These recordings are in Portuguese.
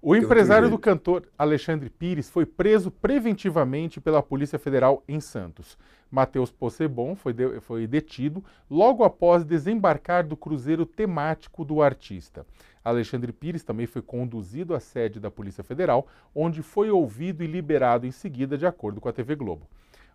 O tem outro empresário do jeito. cantor Alexandre Pires foi preso preventivamente pela Polícia Federal em Santos. Matheus Possebon foi detido logo após desembarcar do cruzeiro temático do artista. Alexandre Pires também foi conduzido à sede da Polícia Federal, onde foi ouvido e liberado em seguida, de acordo com a TV Globo.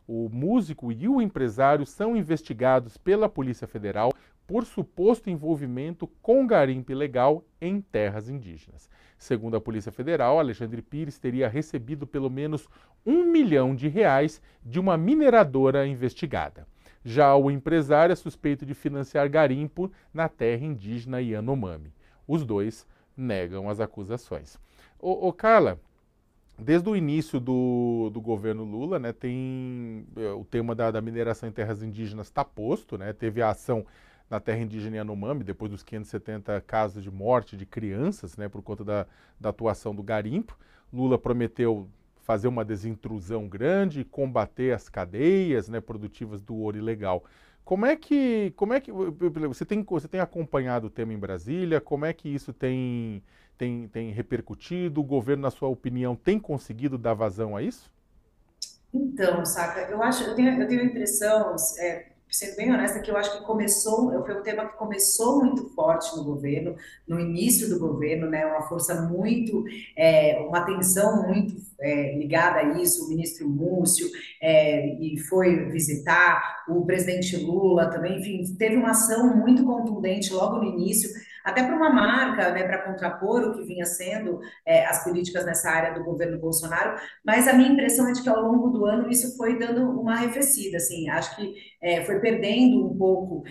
O músico e o empresário são investigados pela Polícia Federal por suposto envolvimento com garimpo ilegal em terras indígenas. Segundo a Polícia Federal, Alexandre Pires teria recebido pelo menos R$ 1 milhão de uma mineradora investigada. Já o empresário é suspeito de financiar garimpo na terra indígena Yanomami. Os dois negam as acusações. Carla, desde o início do governo Lula, né, tem o tema da mineração em terras indígenas está posto, né, teve a ação na terra indígena Yanomami, depois dos 570 casos de morte de crianças, né, por conta da atuação do garimpo. Lula prometeu fazer uma desintrusão grande, combater as cadeias, né, produtivas do ouro ilegal. Como é que você tem acompanhado o tema em Brasília? Como é que isso tem repercutido? O governo, na sua opinião, tem conseguido dar vazão a isso? Então, saca, eu tenho a impressão, sendo bem honesta, que eu acho que foi um tema que começou muito forte no governo, no início do governo, né, uma tensão muito ligada a isso, o ministro Múcio, e foi visitar o presidente Lula também, enfim, teve uma ação muito contundente logo no início, até para uma marca, né, para contrapor o que vinha sendo as políticas nessa área do governo Bolsonaro, mas a minha impressão é de que ao longo do ano isso foi dando uma arrefecida, assim, acho que foi perdendo um pouco,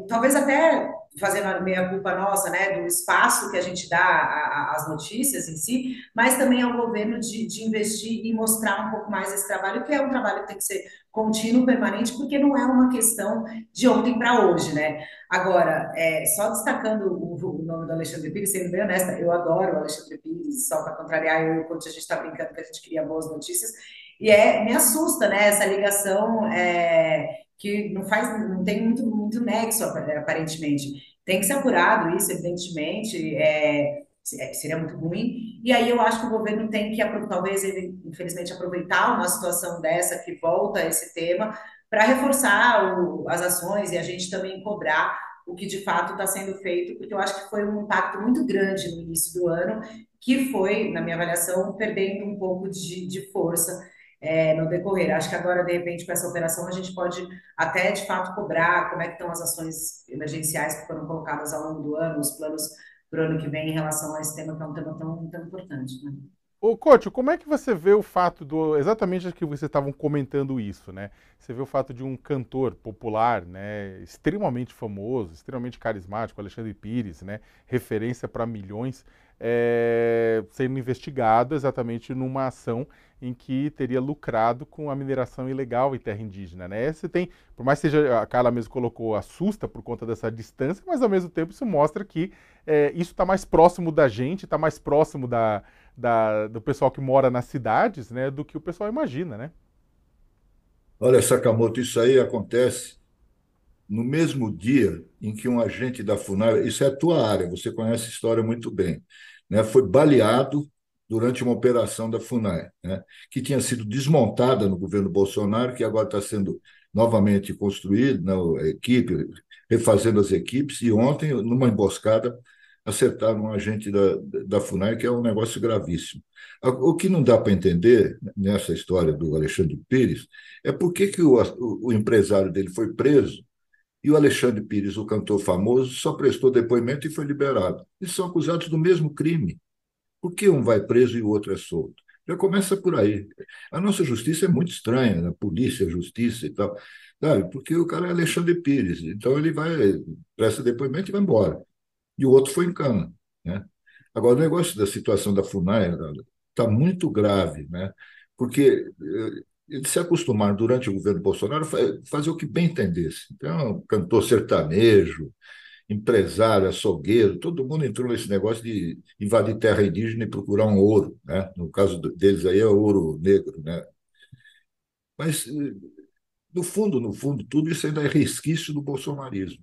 talvez até fazendo a meia culpa nossa, né, do espaço que a gente dá às notícias em si, mas também ao governo de investir e mostrar um pouco mais esse trabalho, que é um trabalho que tem que ser contínuo, permanente, porque não é uma questão de ontem para hoje, né? Agora, só destacando o nome do Alexandre Pires, sendo bem honesta, eu adoro o Alexandre Pires, só para contrariar eu, quando a gente está brincando que a gente queria boas notícias, e me assusta, né, essa ligação que não tem muito nexo, aparentemente. Tem que ser apurado isso, evidentemente, seria muito ruim. E aí eu acho que o governo tem que, talvez, ele, infelizmente, aproveitar uma situação dessa que volta a esse tema para reforçar as ações e a gente também cobrar o que de fato está sendo feito, porque eu acho que foi um impacto muito grande no início do ano, que foi, na minha avaliação, perdendo um pouco de força no decorrer. Acho que agora, de repente, com essa operação, a gente pode até, de fato, cobrar como é que estão as ações emergenciais que foram colocadas ao longo do ano, os planos para o ano que vem em relação a esse tema, que é um tema tão importante, né? Ô, Coach, como é que você vê o fato do. Exatamente que vocês estavam comentando isso, né? Você vê o fato de um cantor popular, né? Extremamente famoso, extremamente carismático, Alexandre Pires, né? Referência para milhões, sendo investigado exatamente numa ação em que teria lucrado com a mineração ilegal em terra indígena, né? Você tem, por mais que seja, a Carla mesmo colocou, assusta por conta dessa distância, mas ao mesmo tempo isso mostra que isso está mais próximo da gente, está mais próximo do pessoal que mora nas cidades, né, do que o pessoal imagina, né? Olha, Sakamoto, isso aí acontece no mesmo dia em que um agente da FUNAI, isso é a tua área, você conhece a história muito bem, né? Foi baleado durante uma operação da FUNAI, né? Que tinha sido desmontada no governo Bolsonaro, que agora está sendo novamente construída, né? A equipe, refazendo as equipes, e ontem, numa emboscada, acertaram um agente da FUNAI, que é um negócio gravíssimo. O que não dá para entender nessa história do Alexandre Pires é por que, que o empresário dele foi preso e o Alexandre Pires, o cantor famoso, só prestou depoimento e foi liberado. Eles são acusados do mesmo crime. Por que um vai preso e o outro é solto? Já começa por aí. A nossa justiça é muito estranha, né? Polícia, justiça e tal, sabe? Porque o cara é Alexandre Pires, então ele vai, presta depoimento e vai embora. E o outro foi em cana, né? Agora, o negócio da situação da FUNAI está muito grave, né? Porque eles se acostumaram, durante o governo Bolsonaro, a fazer o que bem entendesse. Então, cantor sertanejo, empresário, açougueiro, todo mundo entrou nesse negócio de invadir terra indígena e procurar um ouro, né? No caso deles aí é ouro negro, né? Mas, no fundo, tudo isso ainda é resquício do bolsonarismo,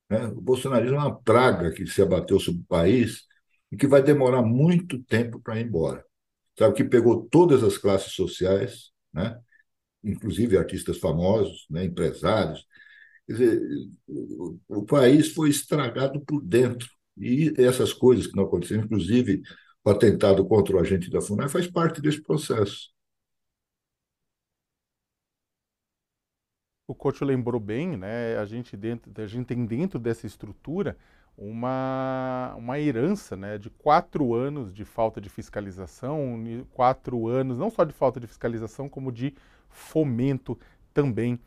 né? O bolsonarismo é uma praga que se abateu sobre o país e que vai demorar muito tempo para ir embora. Sabe, que pegou todas as classes sociais, né? Inclusive artistas famosos, né? Empresários. Quer dizer, o país foi estragado por dentro. E essas coisas que não aconteceram, inclusive o atentado contra o agente da FUNAI, faz parte desse processo. O coach lembrou bem, né? A gente tem dentro dessa estrutura uma herança, né, de 4 anos de falta de fiscalização, 4 anos não só de falta de fiscalização, como de fomento também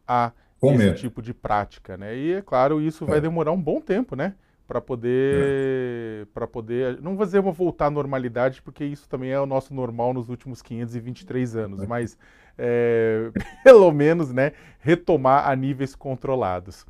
a esse Comenta. tipo de prática, né? E é claro, isso vai É, demorar um bom tempo, né? é, Para poder, não vou dizer uma voltar à normalidade, porque isso também é o nosso normal nos últimos 523 anos, mas pelo menos, né, retomar a níveis controlados.